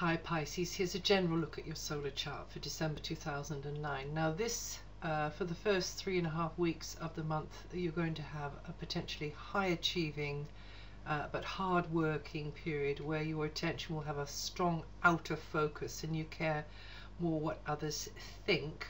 Hi Pisces, here's a general look at your solar chart for December 2009. Now this, for the first 3.5 weeks of the month, you're going to have a potentially high achieving but hard working period where your attention will have a strong outer focus and you care more what others think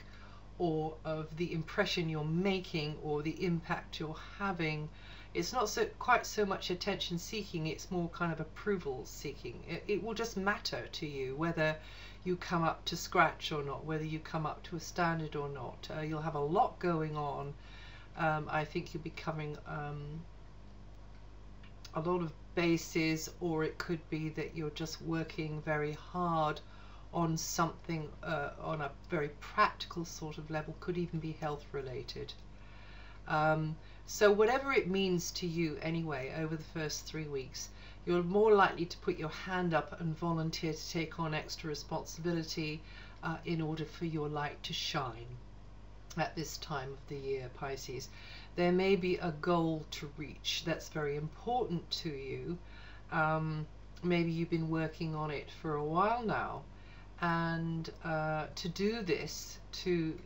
or of the impression you're making or the impact you're having. It's not quite so much attention seeking, it's more kind of approval seeking. It will just matter to you whether you come up to scratch or not, whether you come up to a standard or not. You'll have a lot going on. I think you'll be covering a lot of bases, or it could be that you're just working very hard on something on a very practical sort of level, could even be health related. So whatever it means to you anyway, over the first 3 weeks, you're more likely to put your hand up and volunteer to take on extra responsibility in order for your light to shine at this time of the year, Pisces. There may be a goal to reach that's very important to you. Maybe you've been working on it for a while now, and to do this, to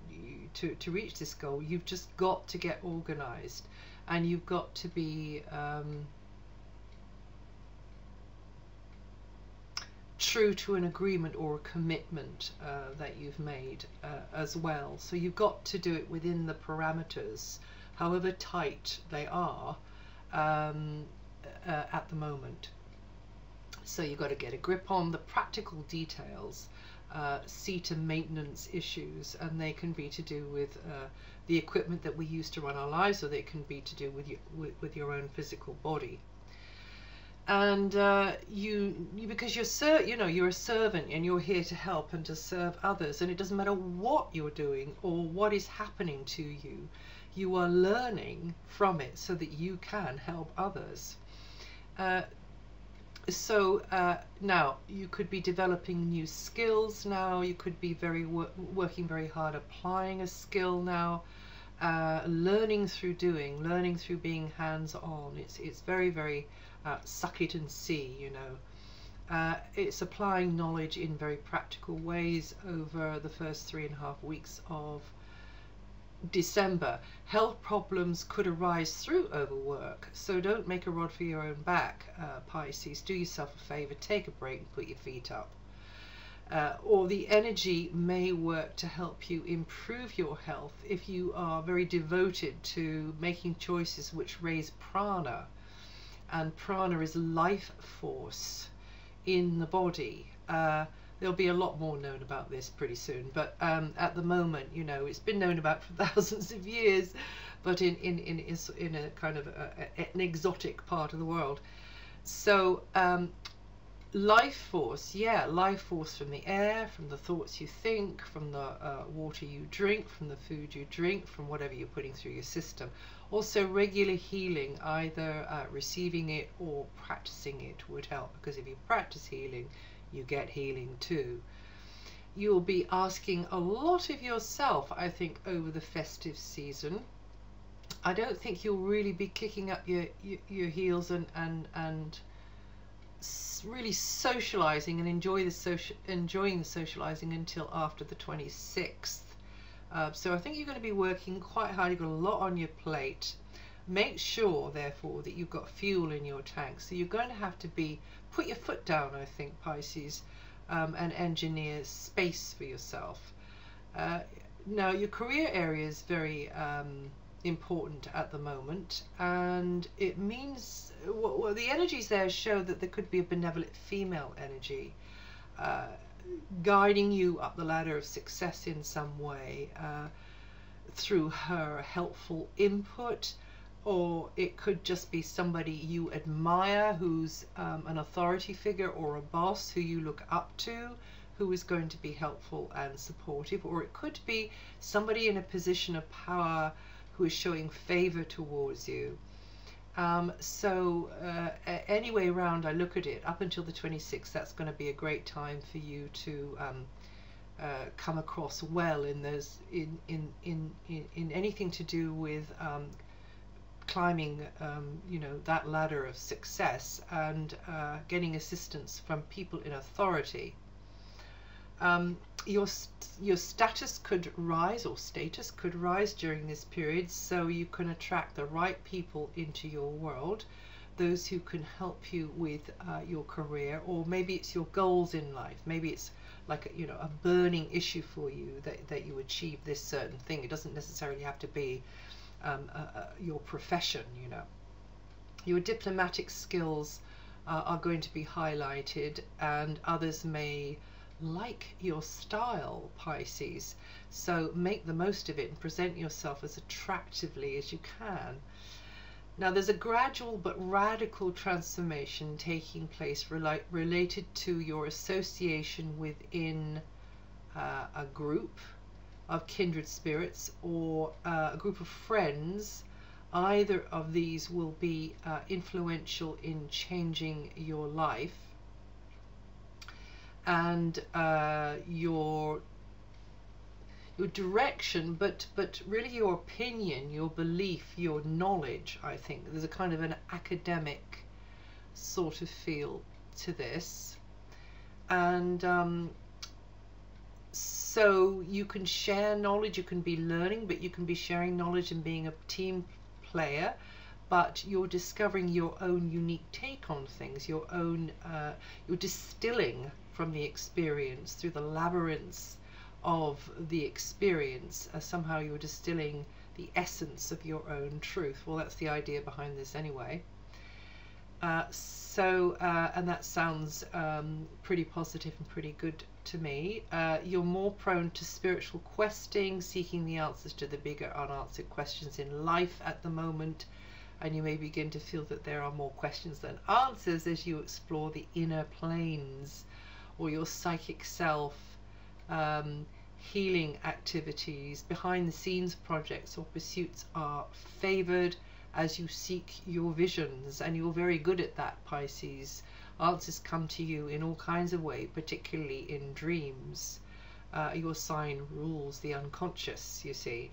reach this goal, you've just got to get organized, and you've got to be true to an agreement or a commitment that you've made as well. So you've got to do it within the parameters, however tight they are at the moment. So you've got to get a grip on the practical details, see to maintenance issues, and they can be to do with the equipment that we use to run our lives, or they can be to do with your own physical body. And because you're a servant and you're here to help and to serve others, and it doesn't matter what you're doing or what is happening to you, you are learning from it so that you can help others. So now you could be developing new skills now, you could be working very hard applying a skill now, learning through doing, learning through being hands-on. It's very, very suck it and see, you know. It's applying knowledge in very practical ways over the first 3.5 weeks of December. Health problems could arise through overwork, so don't make a rod for your own back, Pisces. Do yourself a favor, take a break and put your feet up. Or the energy may work to help you improve your health if you are very devoted to making choices which raise prana, and prana is life force in the body. There'll be a lot more known about this pretty soon, but at the moment, you know, it's been known about for thousands of years, but in a kind of an exotic part of the world. So life force, yeah, life force from the air, from the thoughts you think, from the water you drink, from the food you drink, from whatever you're putting through your system. Also regular healing, either receiving it or practicing it would help, because if you practice healing, you get healing too. You'll be asking a lot of yourself, I think, over the festive season. I don't think you'll really be kicking up your heels and really socializing and enjoying the socializing until after the 26th. So I think you're going to be working quite hard. You've got a lot on your plate. Make sure, therefore, that you've got fuel in your tank. So you're going to have to put your foot down, I think, Pisces, and engineer space for yourself. Now, your career area is very important at the moment, and it means, well, the energies there show that there could be a benevolent female energy guiding you up the ladder of success in some way through her helpful input, or it could just be somebody you admire who's an authority figure or a boss who you look up to, who is going to be helpful and supportive, or it could be somebody in a position of power who is showing favor towards you. Any way around I look at it, up until the 26th, that's going to be a great time for you to come across well in those in anything to do with climbing you know, that ladder of success, and getting assistance from people in authority. Your status could rise, or status could rise during this period, so you can attract the right people into your world, those who can help you with your career, or maybe it's your goals in life. Maybe it's like a burning issue for you that you achieve this certain thing. It doesn't necessarily have to be your profession. Your diplomatic skills are going to be highlighted, and others may like your style, Pisces, so make the most of it and present yourself as attractively as you can. Now, there's a gradual but radical transformation taking place related to your association within a group of kindred spirits, or a group of friends. Either of these will be influential in changing your life and your direction, but really your opinion, your belief, your knowledge. I think there's a kind of an academic sort of feel to this, and so you can share knowledge, you can be learning, but you can be sharing knowledge and being a team player, but you're discovering your own unique take on things, your own you're distilling from the experience through the labyrinths of the experience. Somehow you're distilling the essence of your own truth. Well, that's the idea behind this anyway. And that sounds pretty positive and pretty good to me. You're more prone to spiritual questing, seeking the answers to the bigger unanswered questions in life at the moment, and you may begin to feel that there are more questions than answers as you explore the inner planes or your psychic self. Healing activities, behind the scenes projects or pursuits are favored as you seek your visions, and you're very good at that, Pisces. Answers come to you in all kinds of ways, particularly in dreams. Your sign rules the unconscious, you see.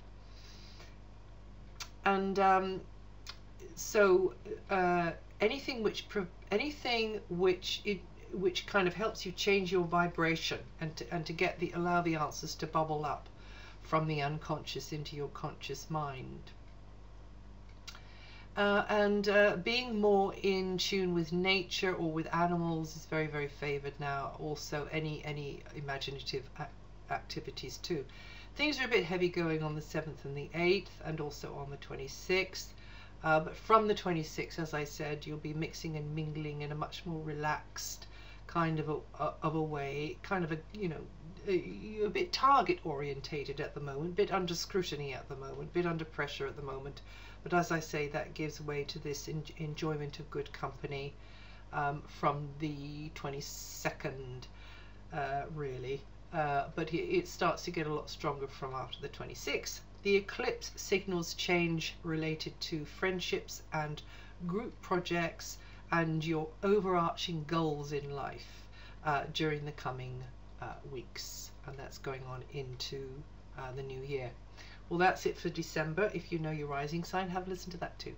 And anything which kind of helps you change your vibration and to allow the answers to bubble up from the unconscious into your conscious mind. Being more in tune with nature or with animals is very, very favored now. Also any imaginative activities too. Things are a bit heavy going on the 7th and the 8th, and also on the 26th. But from the 26th, as I said, you'll be mixing and mingling in a much more relaxed kind of a way, kind of you're a bit target orientated at the moment, a bit under scrutiny at the moment, a bit under pressure at the moment. But as I say, that gives way to this enjoyment of good company from the 22nd, really. But it starts to get a lot stronger from after the 26th. The eclipse signals change related to friendships and group projects and your overarching goals in life during the coming weeks, and that's going on into the new year. Well, that's it for December. If you know your rising sign, have a listen to that too.